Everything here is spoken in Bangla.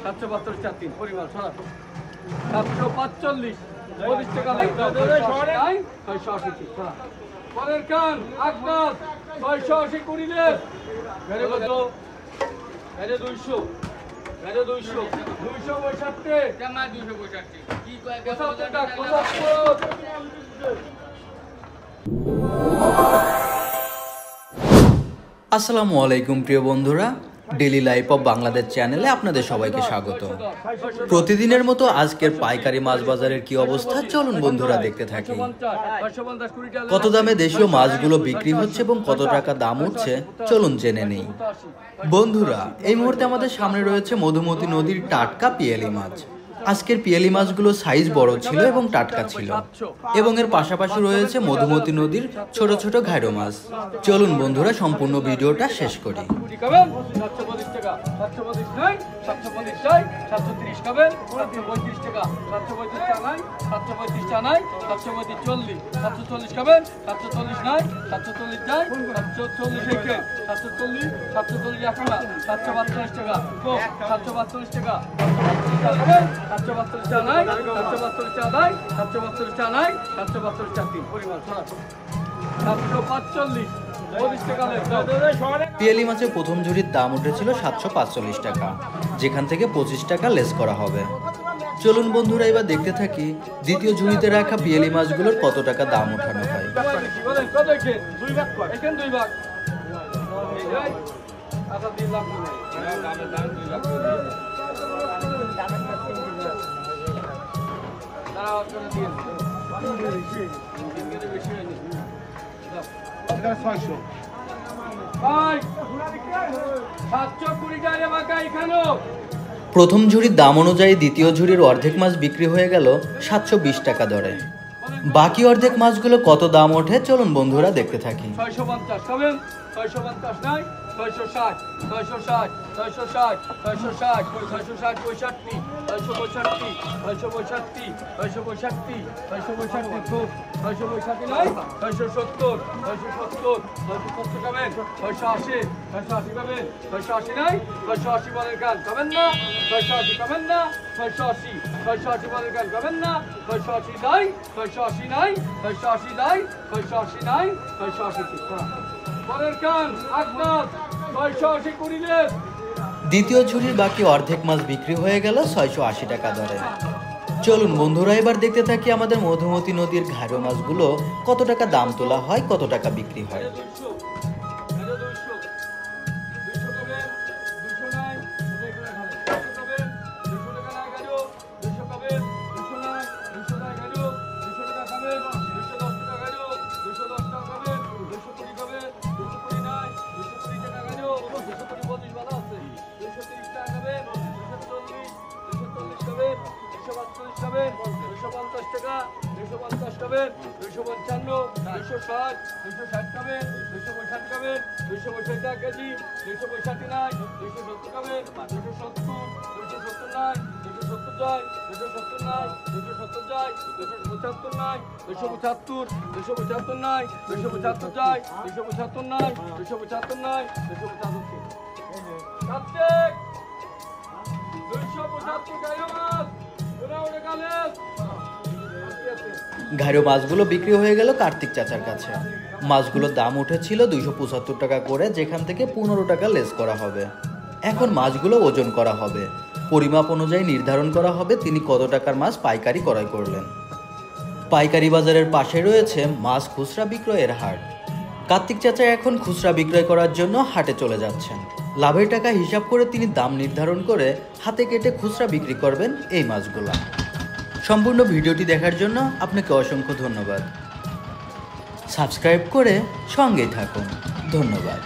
772 4 3 পরিমাণ সরা 745 25 টাকা লাগবে 680 সরা পরের কান আকনাস 680 কুড়িলে মেরে কত মেরে 200 মেরে 200 265 জামা 265 কি কয় 75 টাকা 75 আসসালামু আলাইকুম প্রিয় বন্ধুরা, ডেইলি লাইফ অফ বাংলাদেশ চ্যানেলে আপনাদের সবাইকে স্বাগত। প্রতিদিনের মতো আজকের পাইকারি মাছ বাজারের কি অবস্থা চলুন বন্ধুরা দেখতে থাকি। কত দামে দেশীয় মাছগুলো বিক্রি হচ্ছে এবং কত টাকা দাম উঠছে চলুন জেনে নেই। বন্ধুরা, এই মুহূর্তে আমাদের সামনে রয়েছে মধুমতি নদীর টাটকা পিয়ালি মাছ। আজকের পিয়ালি মাছগুলো সাইজ বড় ছিল এবং টাটকা ছিল এবং এর পাশাপাশি রয়েছে মধুমতি নদীর ছোট ছোট ঘাইড়ো মাছ। চলুন বন্ধুরা সম্পূর্ণ ভিডিওটা শেষ করি। পিয়ালি মাছের প্রথম ঝুড়ির দাম উঠেছিল 745 টাকা, যেখান থেকে 25 টাকা লেস করা হবে। চলুন বন্ধুরা এবার দেখতে থাকি দ্বিতীয় ঝুড়িতে রাখা পিয়ালি মাছগুলোর কত টাকা দাম উঠানো হয়। প্রথম ঝুড়ির দাম অনুযায়ী দ্বিতীয় ঝুড়ির অর্ধেক মাছ বিক্রি হয়ে গেল 720 টাকা দরে। বাকি অর্ধেক মাছগুলো কত দাম ওঠে চলুন বন্ধুরা দেখতে থাকি। 650 নাই 660 660 660 660 660 65 665 665 665 665 665 নাই 670 670 670 খাবেন 680 680 খাবেন 680 নাই 680 বলের গান খাবেন না 680 খাবেন না 680 680 বলের গান খাবেন না 680 নাই 680 নাই 680 নাই 680 নাই 680 দ্বিতীয় ঝুড়ির বাকি অর্ধেক মাছ বিক্রি হয়ে গেল 680 টাকা দরে। চলুন বন্ধুরা এবার দেখতে থাকি আমাদের মধুমতি নদীর ঘাইড়ো মাছগুলো কত টাকা দাম তোলা হয়, কত টাকা বিক্রি হয়। ঘাইড়ো মাছগুলো বিক্রি হয়ে গেল কার্তিক চাচার কাছে। মাছগুলোর দাম উঠেছিল 275 টাকা করে, যেখান থেকে 15 টাকা লেস করা হবে। এখন মাছগুলো ওজন করা হবে, পরিমাপ অনুযায়ী নির্ধারণ করা হবে তিনি কত টাকার মাছ পাইকারি ক্রয় করলেন। পাইকারি বাজারের পাশে রয়েছে মাছ খুচরা বিক্রয়ের হাট। কার্তিক চাচা এখন খুচরা বিক্রয় করার জন্য হাটে চলে যাচ্ছেন। লাভের টাকা হিসাব করে তিনি দাম নির্ধারণ করে হাতে কেটে খুচরা বিক্রি করবেন এই মাছগুলো। সম্পূর্ণ ভিডিওটি দেখার জন্য আপনাকে অসংখ্য ধন্যবাদ। সাবস্ক্রাইব করে সঙ্গেই থাকুন। ধন্যবাদ।